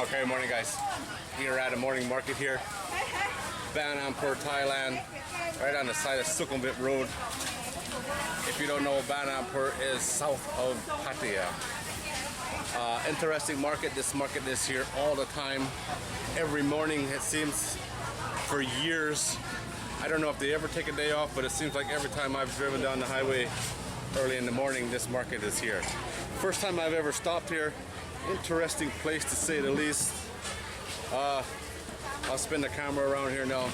Okay, morning guys. We are at a morning market here. Amphur Thailand, right on the side of Sukhumvit Road. If you don't know, Amphur is south of Pattaya. Interesting market. This market is here all the time. Every morning it seems, for years. I don't know if they ever take a day off, but it seems like every time I've driven down the highway early in the morning, this market is here. First time I've ever stopped here. Interesting place to say the least. I'll spin the camera around here now,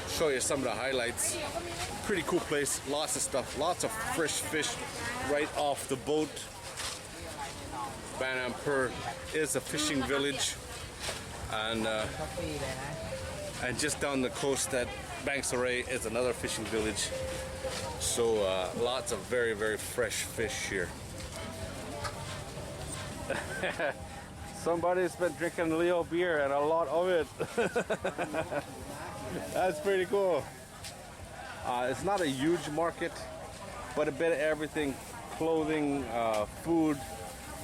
show you some of the highlights. Pretty cool place, lots of stuff, lots of fresh fish right off the boat. Amphur is a fishing village, and just down the coast at Bangsaray is another fishing village. So lots of very, very fresh fish here. Somebody's been drinking Leo beer and a lot of it. That's pretty cool. It's not a huge market, but a bit of everything: clothing, food,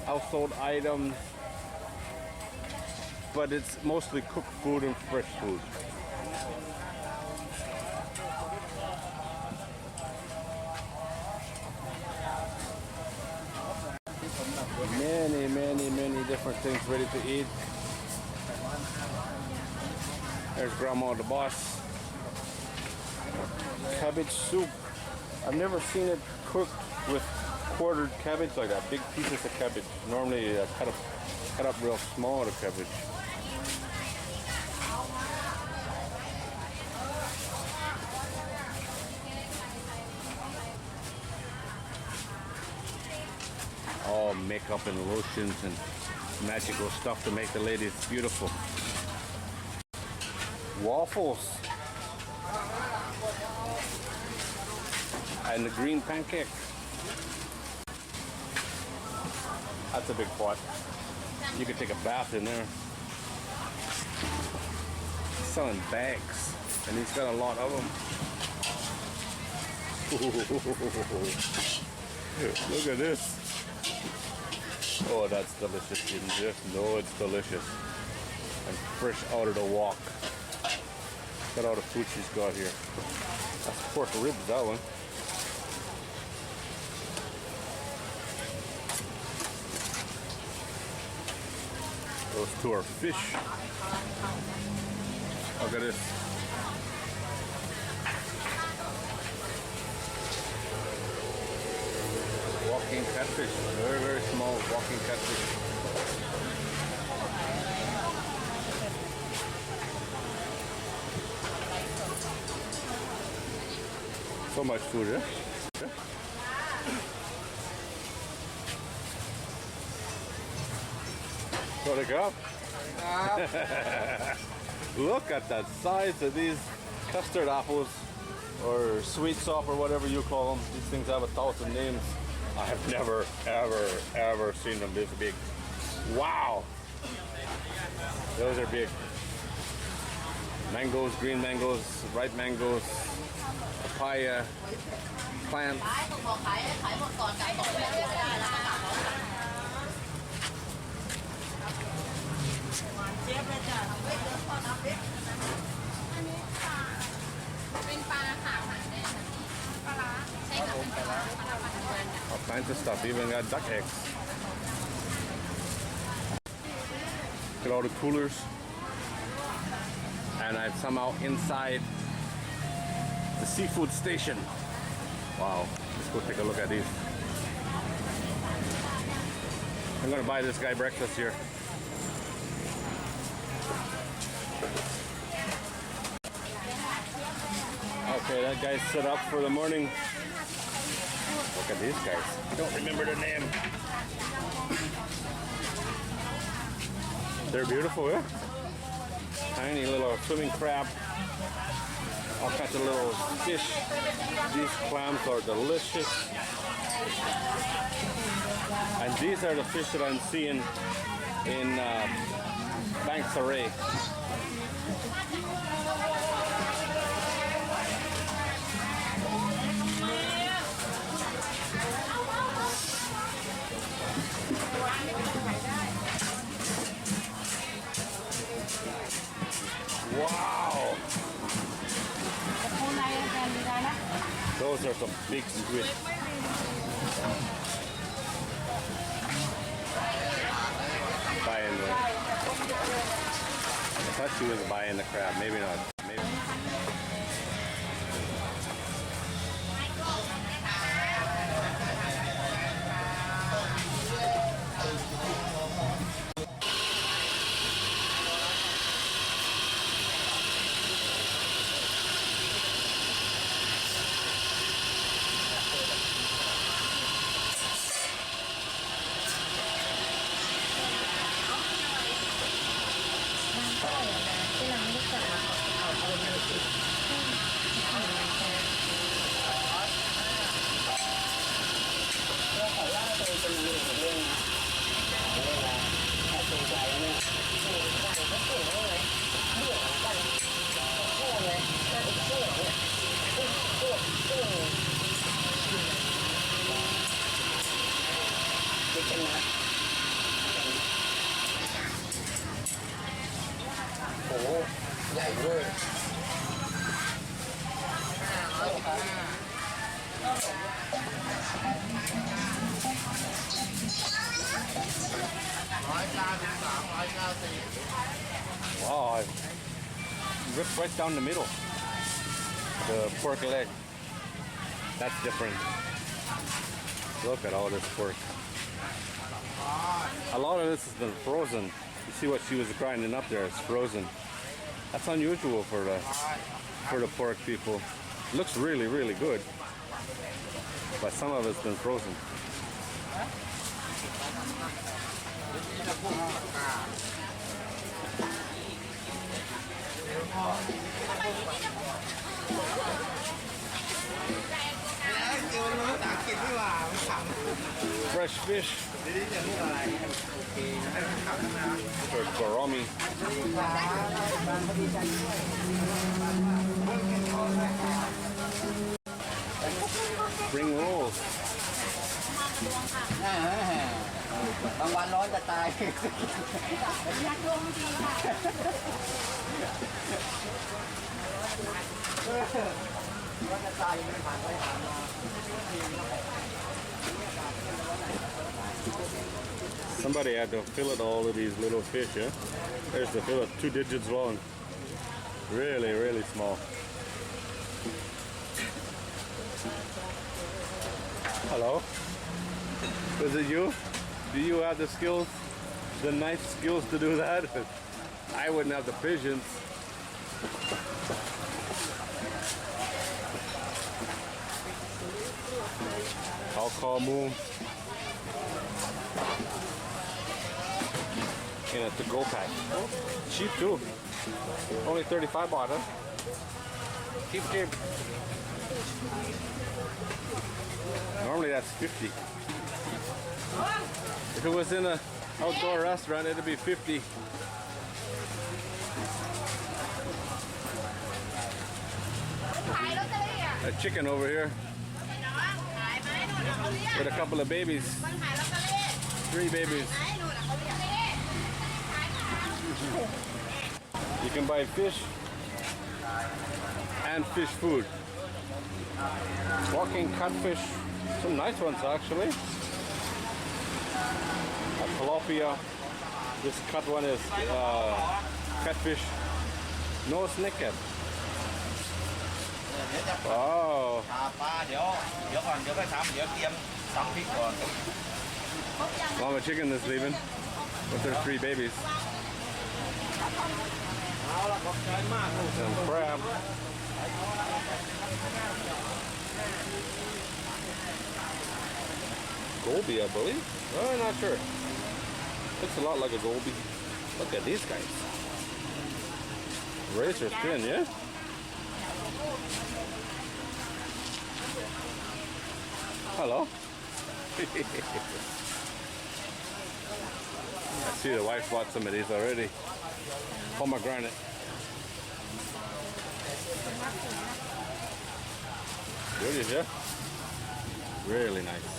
household items. But it's mostly cooked food and fresh food. Many different things ready to eat. There's Grandma the boss. Cabbage soup. I've never seen it cooked with quartered cabbage like that. Big pieces of cabbage. Normally cut up real small, the cabbage. All makeup and lotions and magical stuff to make the ladies beautiful. Waffles. And the green pancake. That's a big pot. You could take a bath in there. He's selling bags, and he's got a lot of them. Look at this. Oh, that's delicious. You just know it's delicious. And fresh out of the wok. Look at all the food she's got here. That's pork ribs, that one. Those two are fish. Look at this. Walking catfish, very, very small walking catfish. So much food, eh? What a go? Look at the size of these custard apples, or sweet soft, or whatever you call them. These things have 1,000 names. I have never, ever seen them this big. Wow! Those are big. Mangoes, green mangoes, ripe mangoes, papaya, plants. All kinds of stuff, even got duck eggs. Look at all the coolers. And I'm somehow inside the seafood station. Wow, let's go take a look at these. I'm gonna buy this guy breakfast here. Okay, that guy's set up for the morning. Look at these guys. I don't remember their name. They're beautiful, yeah? Tiny little swimming crab. All kinds of little fish. These clams are delicious. And these are the fish that I'm seeing in Bangsaray. Wow! Those are some big squid. Buying the. I thought she was buying the crab. Maybe not. Maybe.โอ้โหใหญ่เลยWow, I ripped right down the middle. The pork leg. That's different. Look at all this pork. A lot of this has been frozen. You see what she was grinding up there? It's frozen. That's unusual for the pork people. Looks really, really good. But some of it's been frozen. Fresh fish. Or gourami. Spring rolls. บางวันร้อนจะตายอยากลงจริงค่ะร้อนจะตายยังไม่ผ่านไปผ่านมา Somebody had to fillet all of these little fish, yeah? There's the fillet, 2 digits long. Really, really small. Hello? Is it you? Do you have the skills, the knife skills to do that? I wouldn't have the patience. I'll call Moon. In a to-go pack. Cheap too. Only 35 baht, huh? Cheap. Normally that's 50. If it was in an outdoor restaurant, it'd be 50. A chicken over here with a couple of babies. 3 babies. You can buy fish and fish food. Walking catfish, some nice ones actually. A tilapia. This cut one is catfish. No snakehead. Wow. ปลาเดี๋ยวก่อนเดี๋ยวไปทำเดี๋ยวเตรียมตำพริกก่อน Mama chicken is leaving with her 3 babies. เอาละขอบใจมาก Some crab. Goby, I believe. Oh, I'm not sure. Looks a lot like a goby. Look at these guys. Razor thin, yeah? Hello. I see the wife bought some of these already. Pomegranate. Good, yeah? Really nice.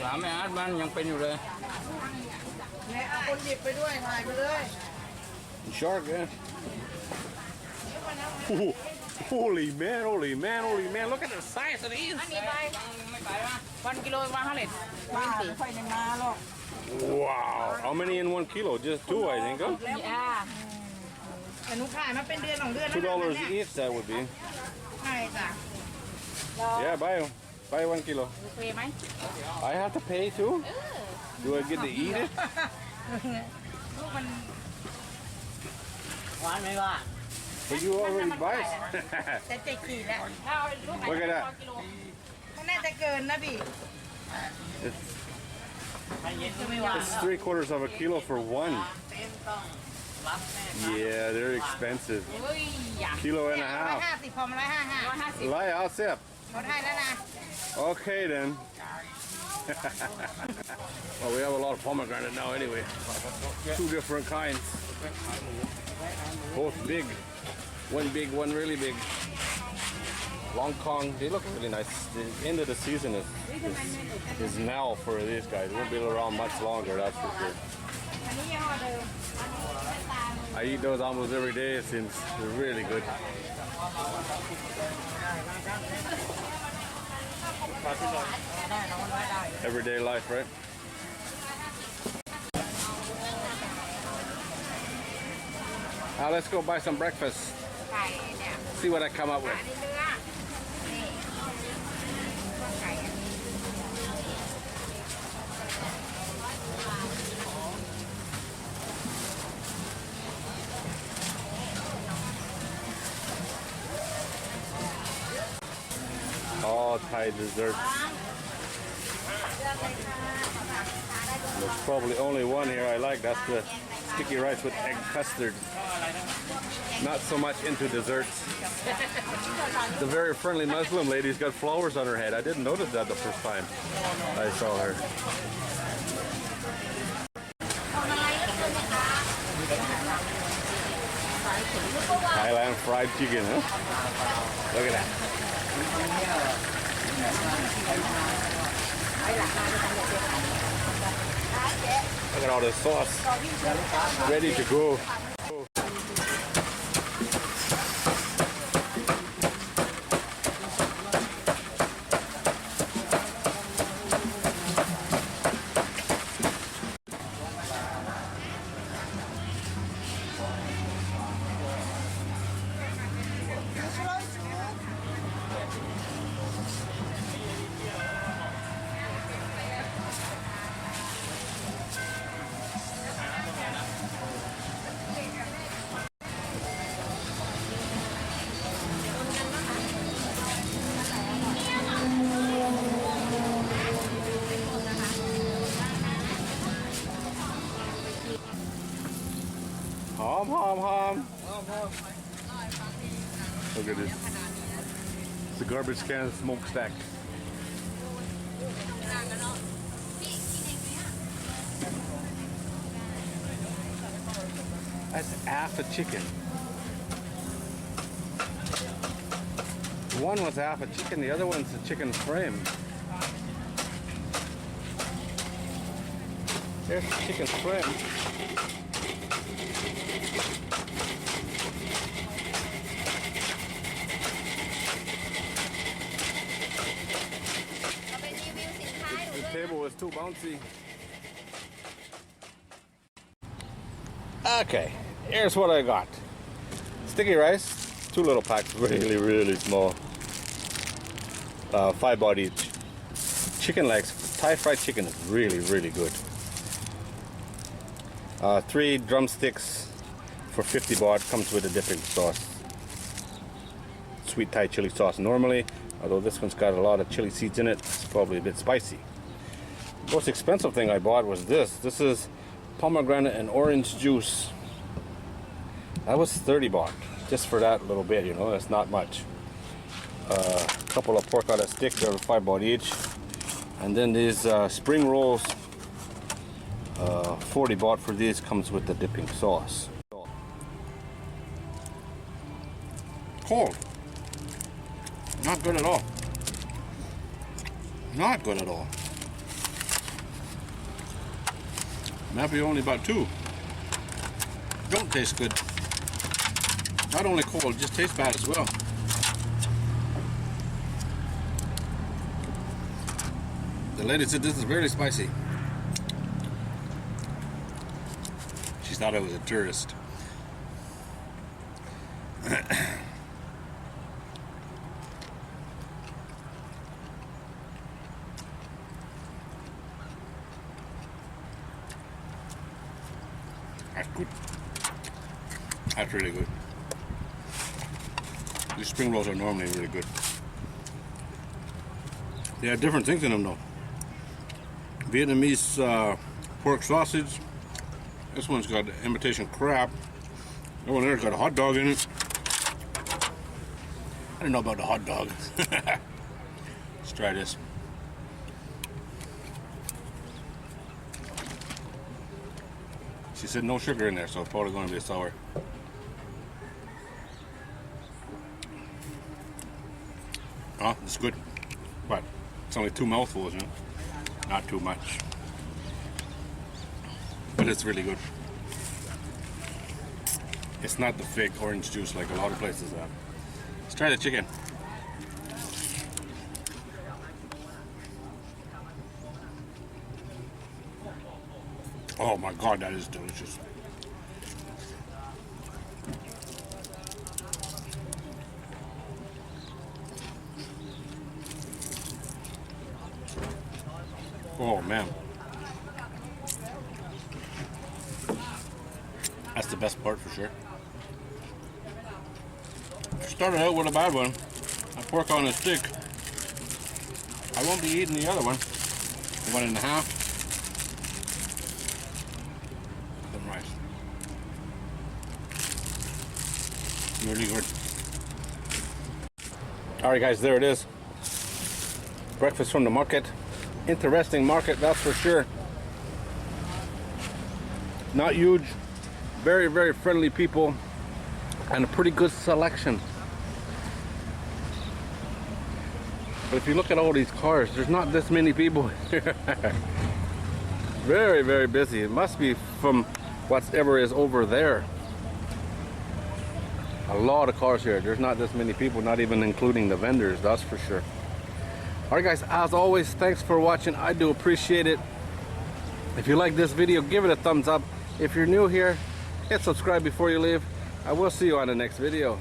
ถามไม่อาร์ตมันยังเป็นอยู่เลย เนี่ยเอาคนหยิบไปด้วยถ่ายไปเลย Shark, yeah. Ooh, holy man, holy man, holy man. Look at the size of these. ไม่ไปวะ1 กิโลวางเท่าไหร่ บ้าไม่ค่อยได้มาหรอก Wow. How many in 1 kilo? Just 2, I think. Huh? แต่หนูขายมาเป็นเดือน2 เดือนแล้ว $2 each, that would be. ใช่จ้ะ Yeah, buy 1 kilo. เปย์ไหม I have to pay too? Do I get to eat it? ลูกมัน หวานไหมว่า But you already buy it. จะเจ็ดขีดแล้ว ถ้าลูกไหน Look at that. กิโล ก็น่าจะเกินนะพี่ It's 3/4 of a kilo for one. Yeah, they're expensive. เฮ้ยอยาก Kilo and a 150 half. พอมา150 Lie, I'll sip. ลดให้แล้วนะ Okay then. Well, we have a lot of pomegranate now anyway. 2 different kinds. Both big. One big, one really big. Long Kong, they look really nice. The end of the season is now for these guys. It won't be around much longer, that's for sure. อันนี้ยี่ห้อเดิม อันนี้ตาล I eat those almost every day. It seems they're really good. Everyday life, right? Now let's go buy some breakfast. ไก่เนี่ย See what I come up with. อันนี้เนื้อ นี่ไก่อันนี้ All Thai desserts. There's probably only one here I like. That's the sticky rice with egg custard. Not so much into desserts. The very friendly Muslim lady's got flowers on her head. I didn't notice that the first time I saw her. Thailand fried chicken, huh? Look at that. Look at all this sauce. Ready to go. Hom. Look at this. It's a garbage can smokestack. That's half a chicken. One was half a chicken, the other one's a chicken frame. There's the chicken frame. The table was too bouncy. Okay, here's what I got. Sticky rice, 2 little packs, really small. 5 baht each. Chicken legs, Thai fried chicken is really good. 3 drumsticks for 50 baht, comes with a dipping sauce. Sweet Thai chili sauce. Normally, although this one's got a lot of chili seeds in it, it's probably a bit spicy. The most expensive thing I bought was this. This is pomegranate and orange juice. That was 30 baht, just for that little bit, you know, that's not much. A couple of pork out of stick, they're 5 baht each. And then these spring rolls, 40 baht for these, comes with the dipping sauce. Cold. Not good at all. Not good at all. Maybe only about 2. Don't taste good. Not only cold, just tastes bad as well. The lady said this is very spicy. She thought I was a tourist. That's good. That's really good. These spring rolls are normally really good. They have different things in them though. Vietnamese pork sausage. This one's got imitation crab. That one there's got a hot dog in it. I don't know about the hot dog. Let's try this. She said no sugar in there, so it's probably going to be sour. Oh, it's good. But it's only 2 mouthfuls, you know? Not too much. But it's really good. It's not the fake orange juice like a lot of places have. Let's try the chicken. Oh my God, that is delicious. Oh man. That's the best part for sure. Started out with a bad one. A pork on a stick. I won't be eating the other one. 1.5. Some rice. Really good. Alright guys, there it is. Breakfast from the market. Interesting market, that's for sure. Not huge. Very, very friendly people. And a pretty good selection. But if you look at all these cars, there's not this many people here. Very, very busy. It must be from whatever is over there. A lot of cars here. There's not this many people, not even including the vendors, that's for sure. Alright guys, as always, thanks for watching. I do appreciate it. If you like this video, give it a thumbs up. If you're new here, hit subscribe before you leave. I will see you on the next video.